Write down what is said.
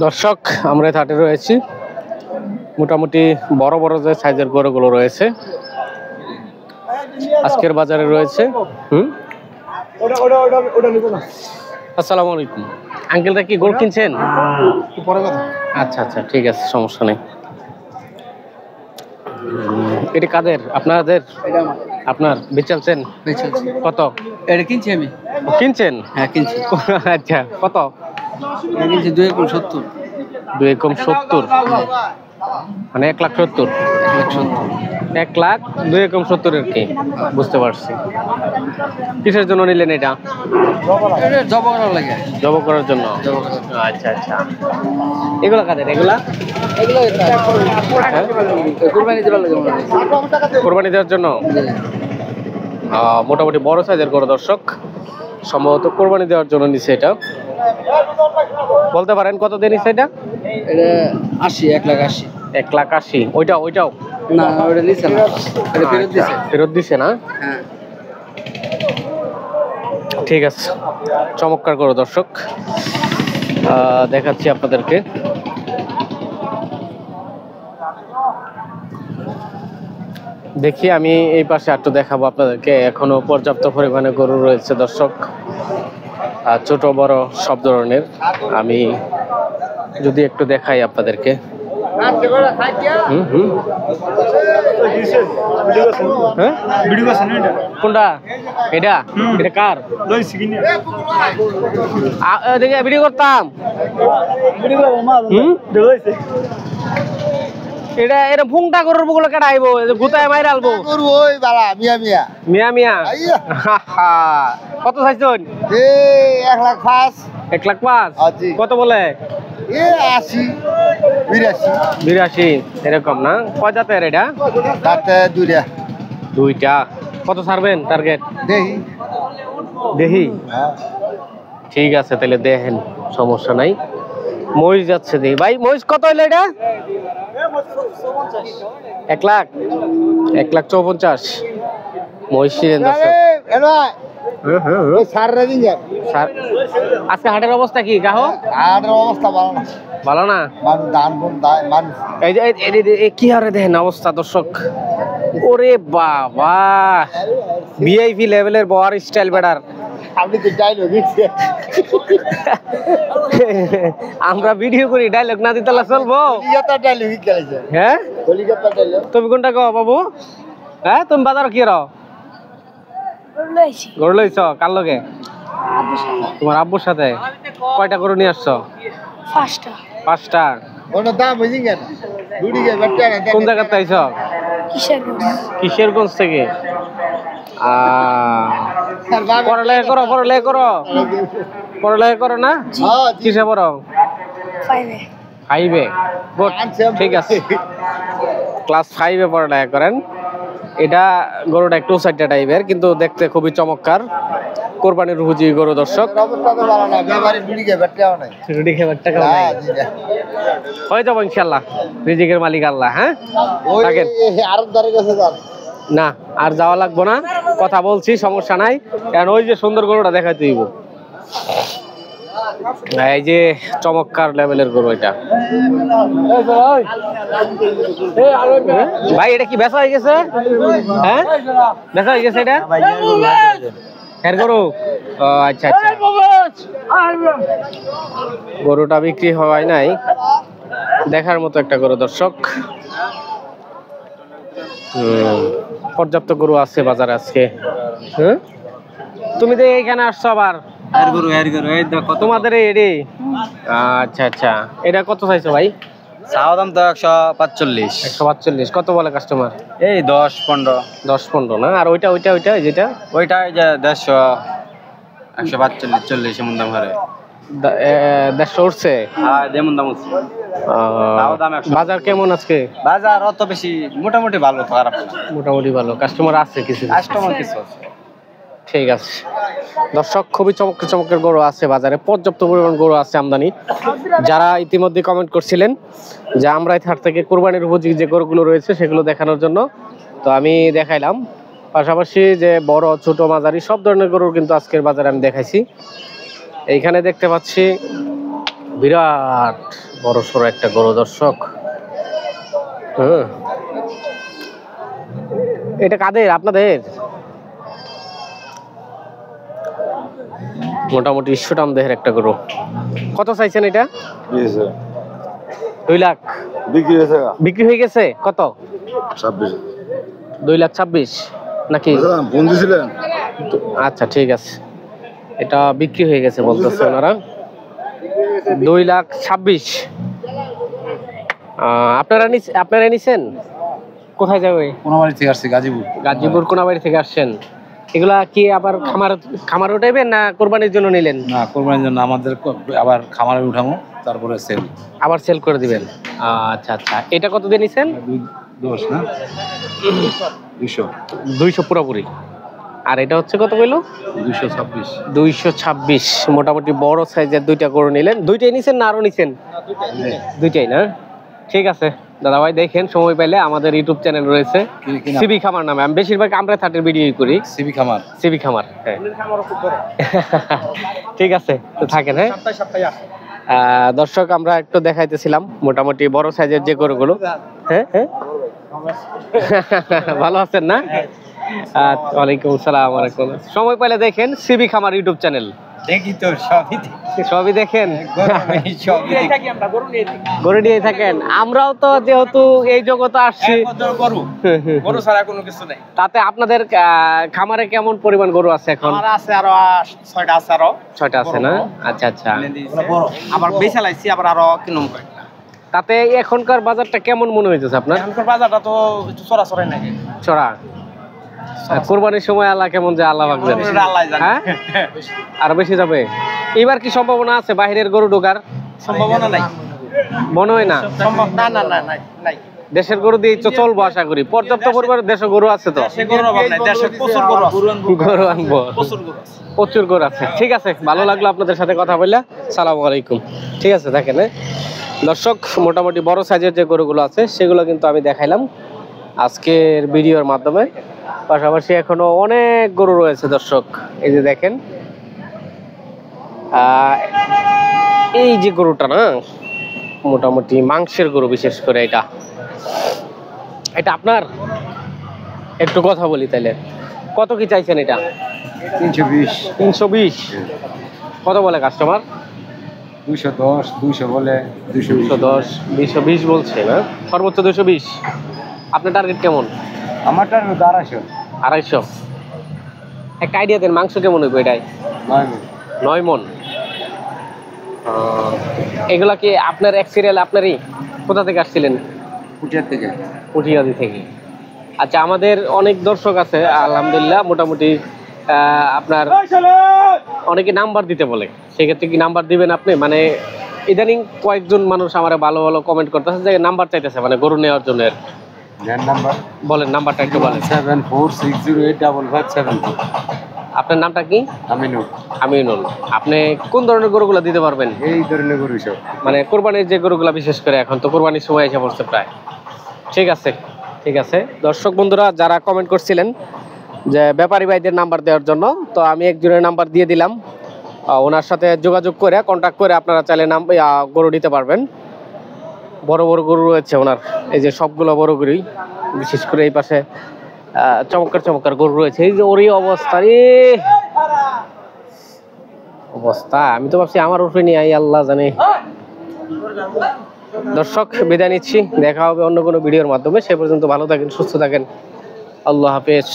দর্শক আমরা এই হাটে রয়েছি, মোটামুটি বড় বড় যে সাইজের গরুগুলো রয়েছে আজকের বাজারে রয়েছে। আসসালামু আলাইকুম আঙ্কেলরা, কি গরু কিনছেন? আচ্ছা আচ্ছা ঠিক আছে, সমস্যা নেই। এটি কাদের? আপনাদের? আপনার বেচালছেন? কত? এটা কিনছি আমি। কিনছেন? হ্যাঁ কিনছি। আচ্ছা কত? কিনছি 2,70,000। 2,70,000 মানে 1,70,000। 1,00,000 2,70,000 আর কি, বুঝতে পারছি। কিসের জন্য নিলেন এটা? জব করার লাগে। জব করার জন্য। আচ্ছা আচ্ছা, এগুলা কাদের? এগুলা কুরবানি দেওয়ার লাগে। কোরবানি দেওয়ার জন্য। মোটামুটি বড় সাইজের গরু দর্শক, সম্ভবত কোরবানি দেওয়ার জন্য নিছে এটা। বলতে পারেন কত দিয়ে নিছে এটা? এটা 80, 1,80,000। 1,80,000। ওইটাও না ওটা নিছে না, এটা ফেরত দিছে। ফেরত দিছে না? হ্যাঁ ঠিক আছে, চমৎকার গরু দর্শক, দেখাচ্ছি আপনাদেরকে। দেখি আমি এই পাশে একটু দেখাবো আপনাদেরকে। এখনো পর্যাপ্ত পরিমাণে গরু রয়েছে দর্শক, ছোট বড় সব ধরনের। আমি যদি একটু দেখাই আপনাদেরকে। কোনটা এটা? এটা কার? দেখে ভিডিও করতাম। এটা এটা ফুংটা গরুর বুকুলে কাটাইবো, গুতায় মাইরা আলবো করব। ওই বালা মিয়া মিয়া মিয়া মিয়া। কত চাইছেন? 1,05,000। 1,05,000 কত বলে? 80, 82, 82 এরকম না? কয় জাতের এটা? তাতে দুইটা। কত ছাড়বেন টার্গেট? দেখি। ঠিক আছে তাহলে দেখেন, সমস্যা নাই। মহিষ যাচ্ছে দেখি ভাই। মহিষ কত হইলো এটা? 1,54,000 মহিষ ছিলেন দর্শক। আজকে হাটের অবস্থা কি গাহক? অবস্থা ভালো না? কি হারে দেখেন অবস্থা দর্শক। ওরে বাবা, ভিআইপি লেভেলের বড় স্টাইল বেড়ার। আপনি তো ডায়লগ আমরা ভিডিও করি, ডায়লগ না দিতে চলবো? হ্যাঁ তুমি কোনটা কও বাবু? হ্যাঁ তুমি বাজার কি রো? গরু লইছ? কার লগে? তোমার আব্বুর সাথে। কয়টা গরু নিয়ে আসছো? 5টা। কোন জায়গা থেকে আইছো? কিশোরগঞ্জ থেকে। পড়ালেখা করো না? কিসে পড়ো? 5-এ। ঠিক আছে, ক্লাস 5-এ পড়ালেখা করেন। এটা গরুটা একটু সাইডটা টাইপের, কিন্তু দেখতে খুবই চমৎকার। কোরবানির উপযোগী গরু দর্শক। হয়ে যাবো ইনশাল্লাহ, রিজিকের মালিক আল্লাহ। হ্যাঁ না, আর যাওয়া লাগবো না, কথা বলছি, সমস্যা নাই। কারণ ওই যে সুন্দর গরুটা দেখাই তুইব। এই যে চমৎকার লেভেলের গরু এটা। ভাই এটা কি বেচা হয়ে গেছে? হ্যাঁ বেচা হয়ে গেছে এটা? এর গরু? আচ্ছা আচ্ছা, গরুটা বিক্রি হয় নাই। দেখার মতো একটা গরু দর্শক। পর্যাপ্ত গরু আছে বাজারে আজকে। তুমি তো এখানে আসছো আবার? তোমাদের এডি? আচ্ছা আচ্ছা, এটা কত চাইছো ভাই? চাওয়া দাম তো 145। 145 কত বলে কাস্টমার? এই 10-15 না? আর ওইটা যেটা ওইটা 150, 145, 40 এমন দাম হারে। 150 উঠছে? হ্যাঁ যেমন দাম উঠছে। বাজার কেমন আজকে? বাজার অত বেশি, মোটামুটি ভালো, খারাপ না। মোটামুটি ভালো, কাস্টমার আছে কিছু আছে। ঠিক আছে দর্শক, খুবই চমৎকার গরু আছে বাজারে, পর্যাপ্ত পরিমাণ গরু আছে আমদানি। যারা ইতিমধ্যে কমেন্ট করছিলেন যে আমরা এই হাট থেকে কোরবানির উপযোগী যে গরুগুলো রয়েছে সেগুলো দেখানোর জন্য, তো আমি দেখাইলাম। পাশাপাশি যে বড় ছোট মাঝারি সব ধরনের গরুর কিন্তু আজকের বাজারে আমি দেখাইছি। এইখানে দেখতে পাচ্ছি বিরাট বড় সড়ো একটা গরু দর্শক। এটা কাদের? আপনাদের? মোটামুটি সুটাম দেহের একটা গরু। কত চাইছেন এটা? 2 লাখ বিক্রি হয়ে গেছে। কত? 2,26,000 নাকি? আচ্ছা ঠিক আছে, এটা বিক্রি হয়ে গেছে বলতেছে ওনারা। 2,26,000। আপনারা নিছেন? কোথায় যাবে? কোনাবাড়ি থেকে আসছি, গাজীপুর। গাজীপুর কোনাবাড়ি থেকে আসছেন। এগুলা কি আবার খামার উঠাইবেন না কোরবানির জন্য নিলেন? না, কোরবানির জন্য আমাদের আবার খামারে উঠামো, তারপরে সেল। আবার সেল করে দিবেন। আচ্ছা আচ্ছা, এটা কত দিয়ে নিছেন? 210 না 200 পুরোপুরি। আর এটা হচ্ছে কত কইলো? 226। মোটামুটি বড় সাইজের দুইটা গরু নিলেন। দুইটাই নিছেন না আরো নিছেন? দুইটাই না? ঠিক আছে দাদা ভাই, দেখেন সময় পাইলে আমাদের ইউটিউব চ্যানেল রয়েছে সিবি খামার নামে। আমি বেশিরভাগ আমরা 30 ভিডিও করি। সিবি খামার হ্যাঁ। ঠিক আছে, তো থাকেন। হ্যাঁ দর্শক, আমরা একটু দেখাইতেছিলাম মোটামুটি বড় সাইজের যে গরুগুলো। হ্যাঁ হ্যাঁ, ভালো আছেন না? ওয়ালাইকুম আসসালাম। সময় পাইলে দেখেন সিবি খামার ইউটিউব চ্যানেল। দেখি তো, সবই দেখেন। গরু নিয়ে থাকেন। আমরাও তো যেহেতু এই জগতে আসছি, গরু ছাড়া কোনো কিছু নাই। তাতে আপনাদের খামারে কেমন পরিমাণ গরু আছে এখন? আছে আরো 6টা আছে, আরো 6টা আছে না? আচ্ছা আচ্ছা, আবার বেচা লাইছি, আবার আরো কিনুম কয়েকটা। তাতে এখনকার বাজারটা কেমন মনে হইতেছে আপনার? এখনকার বাজারটা তো একটু চড়াচড়াই নাকি চড়া। কোরবানির সময় আল্লাহ কেমন যে আল্লাহ ভাগলেন, হ্যাঁ আরো বেশি যাবে। এবার কি সম্ভাবনা আছে বাইরের গরু ঢোকার? সম্ভাবনা নাই, মনে হয় না। নাই। দেশের গরু দিয়ে তো চলবো আশা করি। পর্যাপ্ত পরিমাণে দেশের গরু আছে তো। গরু আনবো, প্রচুর গরু আছে। ঠিক আছে, ভালো লাগলো আপনাদের সাথে কথা বললে। সালাম আলাইকুম। ঠিক আছে, দেখেন দর্শক, মোটামুটি বড় সাইজের যে গরুগুলো আছে সেগুলো কিন্তু আমি দেখাইলাম আজকের ভিডিওর মাধ্যমে। পাশাপাশি এখনো অনেক গরু রয়েছে দর্শক। এই যে দেখেন, এই যে গরুটা না, মোটামুটি মাংসের গরু। বিশেষ করে এটা আপনার একটু কথা বলি তাইলে। কত কি চাইছেন এটা? 320। কত বলে কাস্টমার? 210, 200 বলে। 220 বলছে না? সর্বোচ্চ 220। আপনার টার্গেট কেমন? আমার টার্গেট 250। একটা আইডিয়া দেন, মাংস কেমন হইব এটাই? 9 মণ। এগুলা কি আপনার এক সিরিয়াল? আপনারই? কোথা থেকে আসছিলেন? পুঠিয়াদি থেকে। আচ্ছা, আমাদের অনেক দর্শক আছে আলহামদুলিল্লাহ, মোটামুটি আপনার অনেকে নাম্বার দিতে বলে। সেক্ষেত্রে কি নাম্বার দিবেন আপনি? মানে ইদানিং কয়েকজন মানুষ আমার ভালো ভালো কমেন্ট করতেছে যে নাম্বার চাইতেছে, মানে গরু নেওয়ার জন্য। বলেন নাম্বারটা একটু বলেন। 74608557। আপনার নামটা কি? আমিনুল। আপনি কোন ধরনের গরুগুলো দিতে পারবেন? এই ধরনের গরু সব, মানে কোরবানির যে গরুগুলো, বিশেষ করে এখন তো কোরবানির সময় এসে পড়ছে প্রায়। ঠিক আছে দর্শক বন্ধুরা, যারা কমেন্ট করছিলেন যে ব্যাপারী ভাইদের নাম্বার দেওয়ার জন্য, তো আমি একজনের নাম্বার দিয়ে দিলাম। ওনার সাথে যোগাযোগ করে, কন্ট্যাক্ট করে আপনারা চাইলে গরু নিতে পারবেন। বড় বড় গরু রয়েছে ওনার, এই যে সবগুলো বড় গরুই। বিশেষ করে এই পাশে চমৎকার গরু রয়েছে। এই যে ওরই অবস্থা, আমি তো ভাবছি আমার উপরে নিয়ে আল্লাহ জানে। দর্শক, বিদায় নিচ্ছি। দেখা হবে অন্য কোনো ভিডিওর মাধ্যমে। সে পর্যন্ত ভালো থাকেন, সুস্থ থাকেন। আল্লাহ হাফেজ।